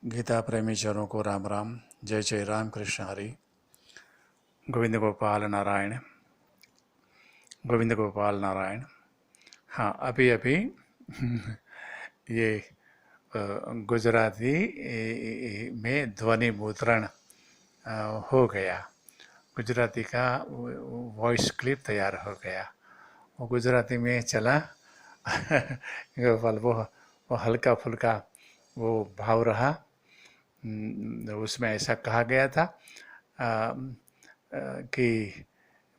गीता प्रेमी जनों को राम राम। जय जय राम कृष्ण हरि। गोविंद गोपाल नारायण, गोविंद गोपाल नारायण। हाँ, अभी अभी ये गुजराती में ध्वनि मुद्रण हो गया। गुजराती का वॉइस क्लिप तैयार हो गया, वो गुजराती में चला। गोपाल वो हल्का फुल्का वो भाव रहा। उसमें ऐसा कहा गया था कि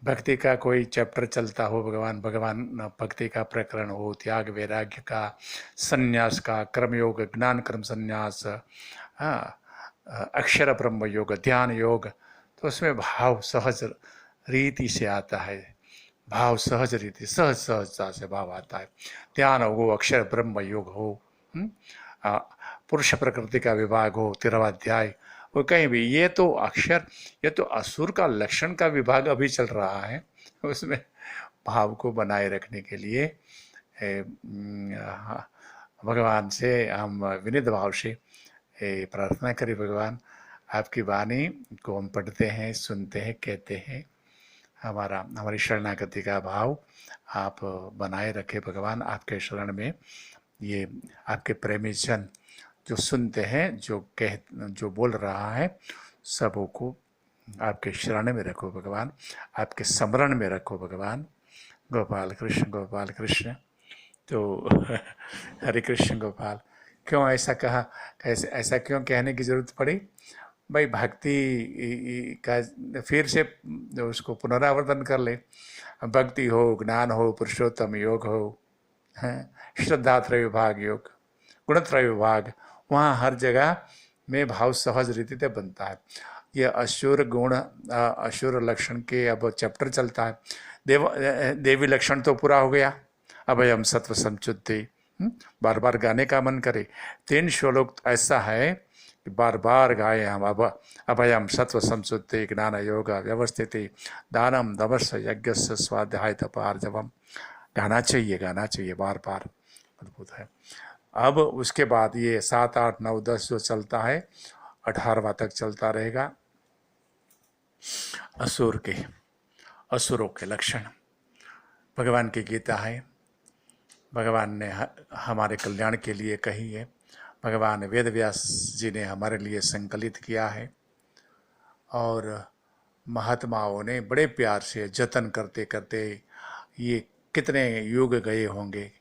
भक्ति का कोई चैप्टर चलता हो, भगवान भगवान भक्ति का प्रकरण हो, त्याग वैराग्य का, संन्यास का, कर्मयोग, ज्ञान कर्म संन्यास, हाँ, अक्षर ब्रह्म योग, ध्यान योग, तो उसमें भाव सहज रीति से आता है। भाव सहज रीति, सहज सहजता से भाव आता है। ध्यान हो, अक्षर ब्रह्म योग हो, पुरुष प्रकृति का विभाग हो, 13वां अध्याय, वो कहीं भी ये तो अक्षर, ये तो असुर का लक्षण का विभाग अभी चल रहा है। उसमें भाव को बनाए रखने के लिए भगवान से हम विनीत भाव से प्रार्थना करें। भगवान, आपकी वाणी को हम पढ़ते हैं, सुनते हैं, कहते हैं, हमारी शरणागति का भाव आप बनाए रखें। भगवान, आपके शरण में ये आपके प्रेमी जन जो सुनते हैं, जो बोल रहा है, सबों को आपके शरण में रखो भगवान, आपके स्मरण में रखो भगवान। गोपाल कृष्ण, गोपाल कृष्ण। तो हरे कृष्ण गोपाल। क्यों ऐसा कहा, कैसे ऐसा क्यों कहने की जरूरत पड़ी? भाई भक्ति का फिर से उसको पुनरावर्तन कर ले। भक्ति हो, ज्ञान हो, पुरुषोत्तम योग हो, श्रद्धात्रय विभाग योग, गुणत्रय विभाग, वहाँ हर जगह में भाव सहज रीति से बनता है। ये असुर गुण, असुर लक्षण के अब चैप्टर चलता है। देवी लक्षण तो पूरा हो गया। अभयम सत्व संचुद्धि, बार बार गाने का मन करे। 3 श्लोक ऐसा है कि बार बार गाए हम। अब अभयम सत्व संचुद्धि, ज्ञान योग व्यवस्थिति, दानम दमस यज्ञ स्वाध्याय तपार्जवम। गाना चाहिए बार बार, अद्भुत है। अब उसके बाद ये 7, 8, 9, 10 जो चलता है, 18वां तक चलता रहेगा। असुरों के लक्षण भगवान की गीता है, भगवान ने हमारे कल्याण के लिए कही है। भगवान वेद व्यास जी ने हमारे लिए संकलित किया है, और महात्माओं ने बड़े प्यार से जतन करते करते ये कितने युग गए होंगे,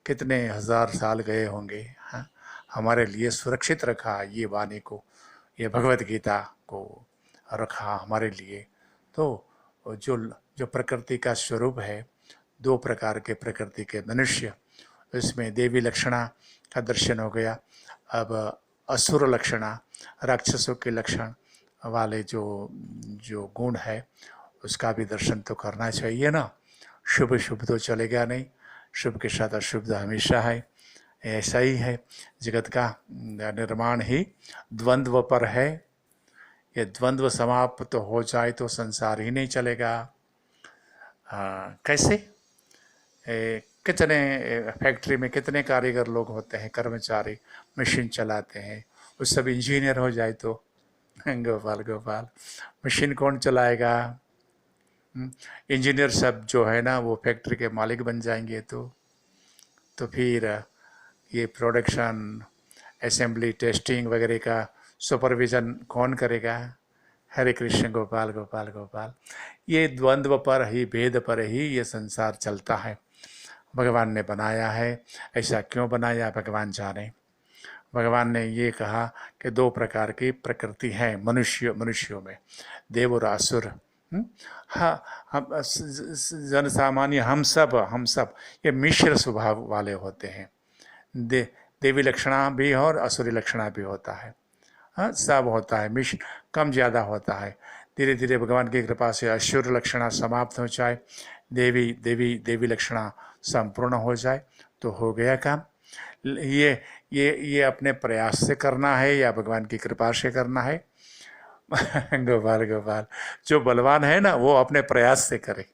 कितने हजार साल गए होंगे, हाँ, हमारे लिए सुरक्षित रखा ये वाणी को, ये भगवत गीता को रखा हमारे लिए। तो जो जो प्रकृति का स्वरूप है, 2 प्रकार के प्रकृति के मनुष्य, इसमें देवी लक्षणा का दर्शन हो गया। अब असुर लक्षणा, राक्षसों के लक्षण वाले जो गुण है, उसका भी दर्शन तो करना चाहिए ना। शुभ शुभ तो चलेगा नहीं, शुभ के साथ अशुभ हमेशा है। ऐसा ही है, जगत का निर्माण ही द्वंद्व पर है। ये द्वंद्व समाप्त हो जाए तो संसार ही नहीं चलेगा। कैसे? कितने फैक्ट्री में कितने कारीगर लोग होते हैं, कर्मचारी, मशीन चलाते हैं, वो सब इंजीनियर हो जाए तो गोपाल गोपाल, मशीन कौन चलाएगा? इंजीनियर सब जो है ना, वो फैक्ट्री के मालिक बन जाएंगे तो फिर ये प्रोडक्शन, असेंबली, टेस्टिंग वगैरह का सुपरविज़न कौन करेगा? हरे कृष्ण, गोपाल गोपाल गोपाल। ये द्वंद्व पर ही, भेद पर ही ये संसार चलता है। भगवान ने बनाया है, ऐसा क्यों बनाया भगवान जाने। भगवान ने ये कहा कि 2 प्रकार की प्रकृति है मनुष्यों में, देव और असुर। हाँ, हम जन सामान्य, हम सब ये मिश्र स्वभाव वाले होते हैं। देवी लक्षणा भी और असुरी लक्षणा भी होता है। हाँ, सब होता है, मिश्र कम ज़्यादा होता है। धीरे धीरे भगवान की कृपा से असुर लक्षणा समाप्त हो जाए, देवी लक्षणा संपूर्ण हो जाए, तो हो गया काम। ये अपने प्रयास से करना है या भगवान की कृपा से करना है? गोपाल गोपाल। जो बलवान है ना, वो अपने प्रयास से करे।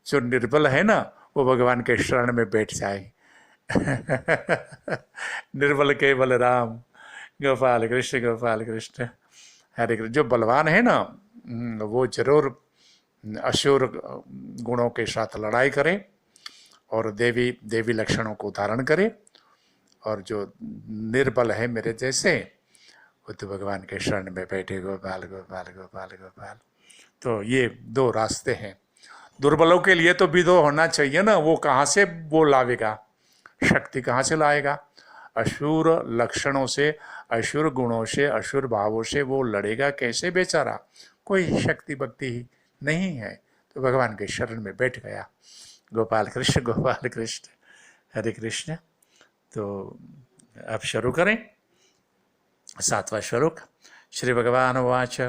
जो निर्बल है ना, वो भगवान के शरण में बैठ जाए। निर्बल केवल राम, गोपाल कृष्ण। हरे कृष्ण। जो बलवान है ना, वो जरूर असुर गुणों के साथ लड़ाई करे और देवी देवी लक्षणों को धारण करे, और जो निर्बल है मेरे जैसे, वो तो भगवान के शरण में बैठे। गोपाल गोपाल गोपाल गोपाल। तो ये दो रास्ते हैं। दुर्बलों के लिए तो विदो होना चाहिए ना, वो कहाँ से वो लावेगा, शक्ति कहाँ से लाएगा? असुर लक्षणों से, असुर गुणों से, असुर भावों से वो लड़ेगा कैसे बेचारा? कोई शक्ति भक्ति ही नहीं है, तो भगवान के शरण में बैठ गया। गोपाल कृष्ण गोपाल कृष्ण। हरे कृष्ण। तो अब शुरू करें 7वां श्लोक। श्री भगवान उवाच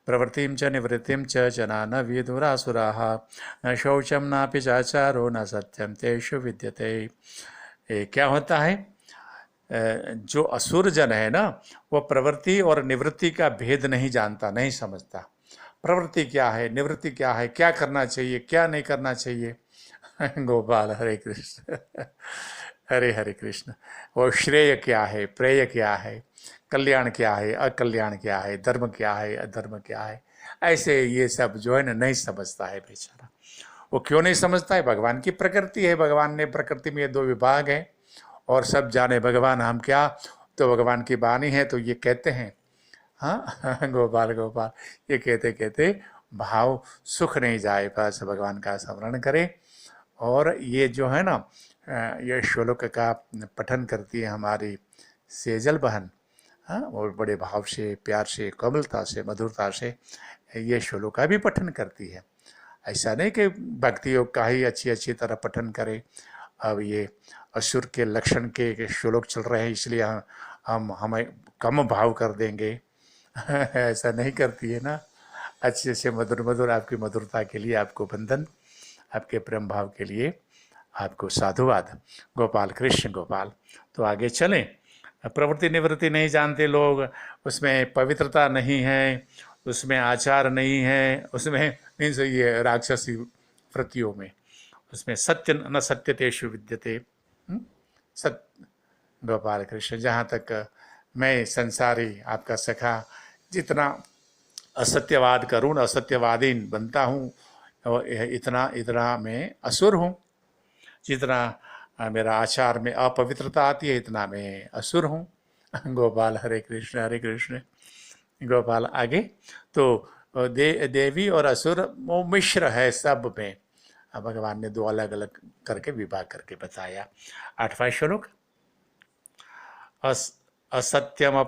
प्रवृत्तिं च निवृत्तिं च जना न विदुरासुराः न शौचं नापि चाचारो न सत्यं तेषु विद्यते। क्या होता है? जो असुर जन है ना, वो प्रवृत्ति और निवृत्ति का भेद नहीं जानता, नहीं समझता। प्रवृत्ति क्या है, निवृत्ति क्या है, क्या करना चाहिए, क्या नहीं करना चाहिए। गोपाल हरे कृष्ण। हरे हरे कृष्ण। वो श्रेय क्या है, प्रेय क्या है, कल्याण क्या है, अकल्याण क्या है, धर्म क्या है, अधर्म क्या है, ऐसे ये सब जो है ना नहीं समझता है बेचारा। वो क्यों नहीं समझता है? भगवान की प्रकृति है, भगवान ने प्रकृति में ये दो विभाग हैं, और सब जाने भगवान हम क्या, तो भगवान की वाणी है तो ये कहते हैं। हाँ गोपाल गोपाल। ये कहते कहते भाव सुख नहीं जाए, बस भगवान का स्मरण करे। और ये जो है ना, ये श्लोक का पठन करती है हमारी सेजल बहन। हाँ, और बड़े भाव से, प्यार से, कोमलता से, मधुरता से ये श्लोक का भी पठन करती है। ऐसा नहीं कि भक्ति योग का ही अच्छी अच्छी तरह पठन करे। अब ये असुर के लक्षण के श्लोक चल रहे हैं, इसलिए हम हमें कम भाव कर देंगे। ऐसा नहीं करती है ना। अच्छे से मधुर मधुर आपकी मधुरता के लिए आपको वंदन, आपके प्रेम भाव के लिए आपको साधुवाद। गोपाल कृष्ण गोपाल। तो आगे चलें। प्रवृत्ति निवृत्ति नहीं जानते लोग, उसमें पवित्रता नहीं है, उसमें आचार नहीं है, उसमें मीन्स ये राक्षसी वृत्तियों में, उसमें सत्य न सत्यतेषु विद्यते। सत्य। गोपाल कृष्ण। जहाँ तक मैं संसारी आपका सखा जितना असत्यवाद करूँ, असत्यवादी बनता हूँ, इतना इतना मैं असुर हूँ। जितना मेरा आचार में अपवित्रता आती है, इतना मैं असुर हूँ। गोपाल हरे कृष्ण हरे कृष्ण। गोपाल आगे तो देवी और असुर वो मिश्र है सब में। भगवान ने दो अलग अलग करके विभाग करके बताया। 8वां श्लोक। असत्यम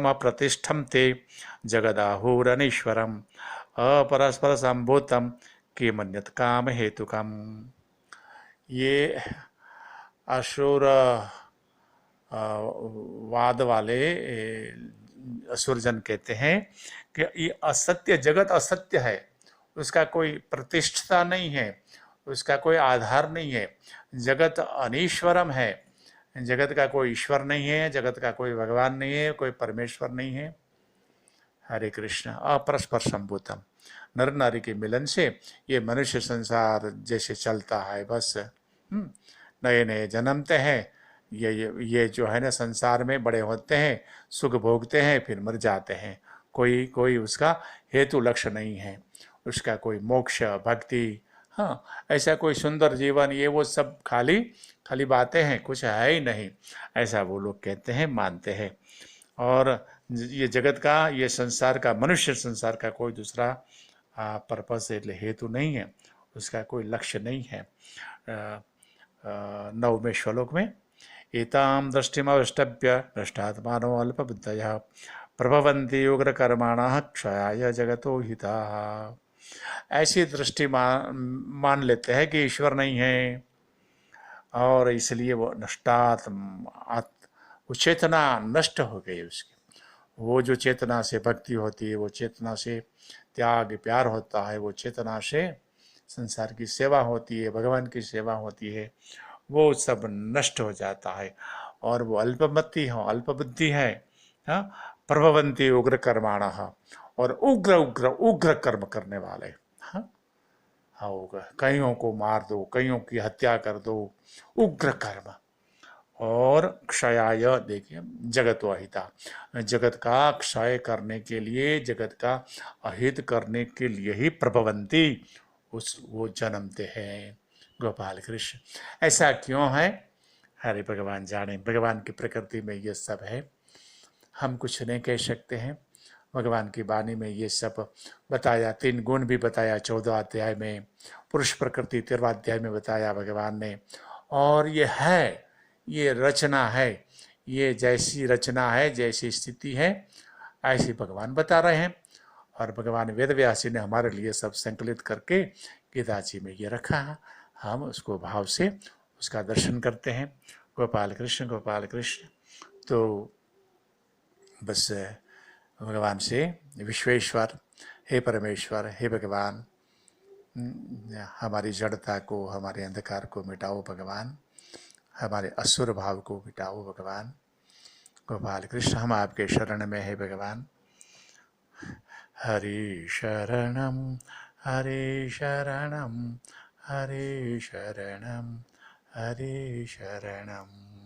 अप्रतिष्ठम ते जगदाहुरनीश्वरम अपरस्पर संभूतम किमन्यत् काम हेतुकम। ये असुर वाद वाले असुरजन कहते हैं कि ये असत्य, जगत असत्य है, उसका कोई प्रतिष्ठता नहीं है, उसका कोई आधार नहीं है। जगत अनीश्वरम है, जगत का कोई ईश्वर नहीं है, जगत का कोई भगवान नहीं है, कोई परमेश्वर नहीं है। हरे कृष्ण। अपरस्पर संभूतम, नर नारी के मिलन से ये मनुष्य संसार जैसे चलता है, बस नए नए जन्मते हैं। ये जो है ना संसार में बड़े होते हैं, सुख भोगते हैं, फिर मर जाते हैं। कोई कोई उसका हेतु लक्ष्य नहीं है, उसका कोई मोक्ष भक्ति, हाँ ऐसा कोई सुंदर जीवन, ये वो सब खाली खाली बातें हैं, कुछ है ही नहीं, ऐसा वो लोग कहते हैं, मानते हैं। और ये जगत का, ये संसार का, मनुष्य संसार का कोई दूसरा पर्पस हेतु नहीं है, उसका कोई लक्ष्य नहीं है। 9वें श्लोक में एतां दृष्टिमवष्टभ्य भ्रष्टात्मानो अल्पबुद्धयः प्रभवन्ति उग्रकर्माणः क्षयाय जगतो हिताः। ऐसी दृष्टि मान लेते हैं कि ईश्वर नहीं है, और इसलिए वो वो चेतना नष्ट हो गई उसकी। वो जो चेतना से भक्ति होती है, वो चेतना से त्याग प्यार होता है, वो चेतना से संसार की सेवा होती है, भगवान की सेवा होती है, वो सब नष्ट हो जाता है। और वो अल्पमति हो, अल्पबुद्धि है। हाँ, प्रभवंती उग्र कर्माणः, और उग्र उग्र उग्र कर्म करने वाले। हाँ हाँ, कईयों को मार दो, कईयों की हत्या कर दो, उग्र कर्म। और क्षयाय, देखिए जगत अहिता, जगत का क्षय करने के लिए, जगत का अहित करने के लिए ही प्रभवंती, उस वो जन्मते हैं गोपाल कृष्ण। ऐसा क्यों है? हरे भगवान जाने, भगवान की प्रकृति में ये सब है, हम कुछ नहीं कह सकते हैं। भगवान की वाणी में ये सब बताया, 3 गुण भी बताया 14 अध्याय में, पुरुष प्रकृति 13वां अध्याय में बताया भगवान ने। और ये है, ये रचना है, ये जैसी रचना है, जैसी स्थिति है, ऐसी भगवान बता रहे हैं। और भगवान वेद व्यासी ने हमारे लिए सब संकलित करके गीता जी में ये रखा है, हम उसको भाव से उसका दर्शन करते हैं। गोपाल कृष्ण, गोपाल कृष्ण। तो बस भगवान से, विश्वेश्वर, हे परमेश्वर, हे भगवान, हमारी जड़ता को, हमारे अंधकार को मिटाओ भगवान, हमारे असुर भाव को मिटाओ भगवान। गोपाल कृष्ण, हम आपके शरण में है भगवान। हरि शरणम, हरि शरणम, हरि शरणम, हरि शरणम।